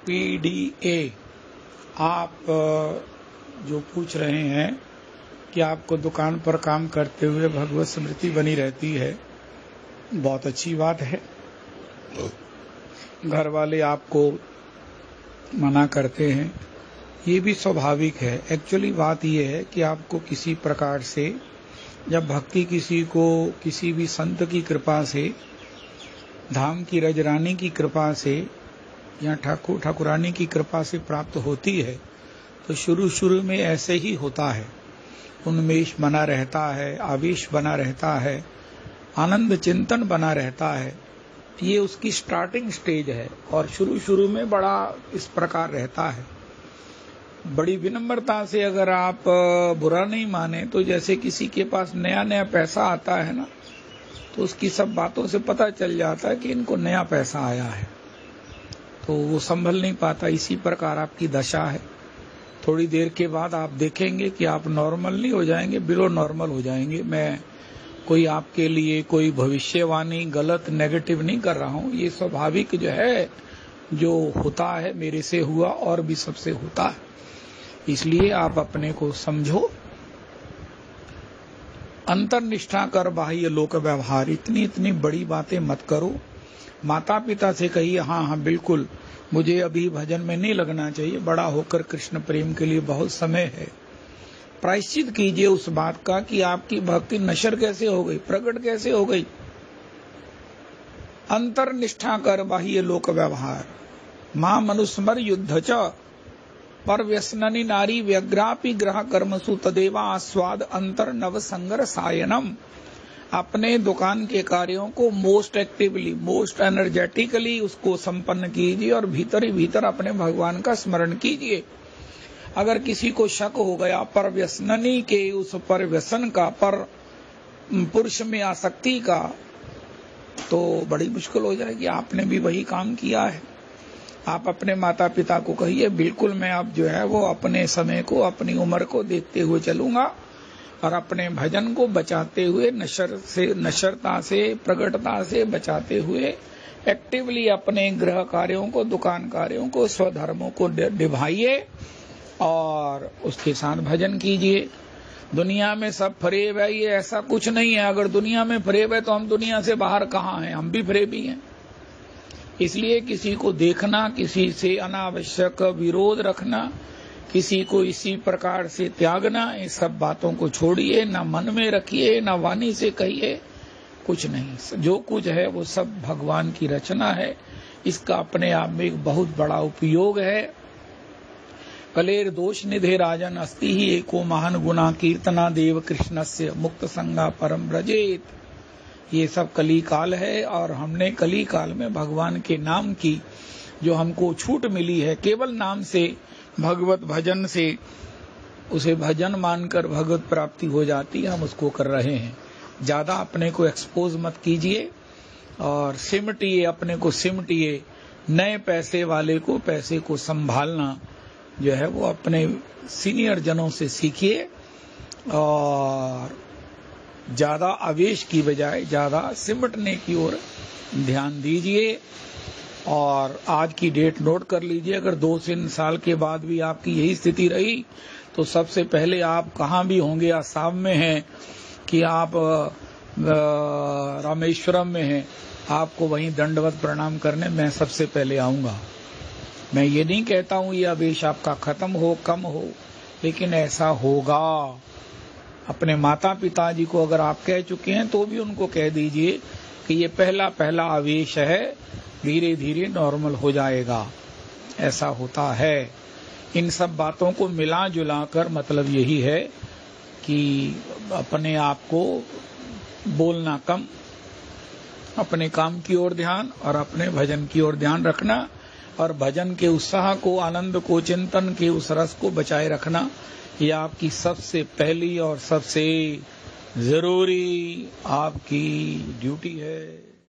PDA आप जो पूछ रहे हैं कि आपको दुकान पर काम करते हुए भगवत स्मृति बनी रहती है, बहुत अच्छी बात है। घर वाले आपको मना करते हैं, ये भी स्वाभाविक है। एक्चुअली बात ये है कि आपको किसी प्रकार से जब भक्ति किसी को किसी भी संत की कृपा से, धाम की रजरानी की कृपा से या ठाकुर ठाकुरानी की कृपा से प्राप्त होती है, तो शुरू शुरू में ऐसे ही होता है। उन्मेष बना रहता है, आवेश बना रहता है, आनंद चिंतन बना रहता है। ये उसकी स्टार्टिंग स्टेज है और शुरू शुरू में बड़ा इस प्रकार रहता है। बड़ी विनम्रता से अगर आप बुरा नहीं माने तो जैसे किसी के पास नया नया पैसा आता है ना, तो उसकी सब बातों से पता चल जाता है कि इनको नया पैसा आया है, तो वो संभल नहीं पाता। इसी प्रकार आपकी दशा है। थोड़ी देर के बाद आप देखेंगे कि आप नॉर्मल नहीं हो जाएंगे, बिलो नॉर्मल हो जाएंगे। मैं कोई आपके लिए कोई भविष्यवाणी गलत नेगेटिव नहीं कर रहा हूं। ये स्वाभाविक जो है, जो होता है मेरे से हुआ और भी सबसे होता है। इसलिए आप अपने को समझो, अंतर्निष्ठा कर बाह्य लोक व्यवहार, इतनी इतनी बड़ी बातें मत करो। माता पिता से कहिए हाँ बिल्कुल मुझे अभी भजन में नहीं लगना चाहिए, बड़ा होकर कृष्ण प्रेम के लिए बहुत समय है। प्रायश्चित कीजिए उस बात का कि आपकी भक्ति नशर कैसे हो गई, प्रकट कैसे हो गई। अंतर्निष्ठा कर बाह्य लोक व्यवहार, मां मनुस्मर युद्ध च पर व्यसननी नारी व्यग्रापि ग्रह कर्मसु तदेवा आस्वाद अंतर नव संगर सायनम। अपने दुकान के कार्यों को मोस्ट एक्टिवली, मोस्ट एनर्जेटिकली उसको संपन्न कीजिए और भीतर ही भीतर अपने भगवान का स्मरण कीजिए। अगर किसी को शक हो गया पर व्यसननी के उस पर व्यसन का, पर पुरुष में आसक्ति का, तो बड़ी मुश्किल हो जाएगी। आपने भी वही काम किया है। आप अपने माता पिता को कहिए बिल्कुल मैं अब जो है वो अपने समय को, अपनी उम्र को देखते हुए चलूंगा और अपने भजन को बचाते हुए, नशरता से, प्रगटता से बचाते हुए एक्टिवली अपने गृह कार्यों को, दुकान कार्यों को, स्वधर्मों को निभाइए और उसके साथ भजन कीजिए। दुनिया में सब फरेब है, ये ऐसा कुछ नहीं है। अगर दुनिया में फरेब है तो हम दुनिया से बाहर कहाँ हैं, हम भी फरेबी हैं। इसलिए किसी को देखना, किसी से अनावश्यक विरोध रखना, किसी को इसी प्रकार से त्यागना, इन सब बातों को छोड़िए, ना मन में रखिए, ना वाणी से कहिए, कुछ नहीं। जो कुछ है वो सब भगवान की रचना है। इसका अपने आप में एक बहुत बड़ा उपयोग है। कलेर दोष निधे राजन अस्ति ही एको महान गुना कीर्तना देव कृष्णस्य मुक्त संगा परम ब्रजेत। ये सब कली काल है और हमने कली काल में भगवान के नाम की जो हमको छूट मिली है, केवल नाम से, भगवत भजन से, उसे भजन मानकर भगवत प्राप्ति हो जाती है, हम उसको कर रहे हैं। ज्यादा अपने को एक्सपोज मत कीजिए और सिमटिए, अपने को सिमटिए। नए पैसे वाले को पैसे को संभालना जो है वो अपने सीनियर जनों से सीखिए और ज्यादा आवेश की बजाय ज्यादा सिमटने की ओर ध्यान दीजिए। और आज की डेट नोट कर लीजिए। अगर 2-3 साल के बाद भी आपकी यही स्थिति रही तो सबसे पहले आप कहाँ भी होंगे, आसाम में हैं कि आप रामेश्वरम में हैं, आपको वहीं दंडवत प्रणाम करने मैं सबसे पहले आऊंगा। मैं ये नहीं कहता हूँ ये आवेश आपका खत्म हो, कम हो, लेकिन ऐसा होगा। अपने माता पिताजी को अगर आप कह चुके हैं तो भी उनको कह दीजिए कि ये पहला पहला आवेश है, धीरे धीरे नॉर्मल हो जाएगा। ऐसा होता है। इन सब बातों को मिला जुला कर मतलब यही है कि अपने आप को बोलना कम, अपने काम की ओर ध्यान और अपने भजन की ओर ध्यान रखना और भजन के उत्साह को, आनंद को, चिंतन के उस रस को बचाए रखना, ये आपकी सबसे पहली और सबसे जरूरी आपकी ड्यूटी है।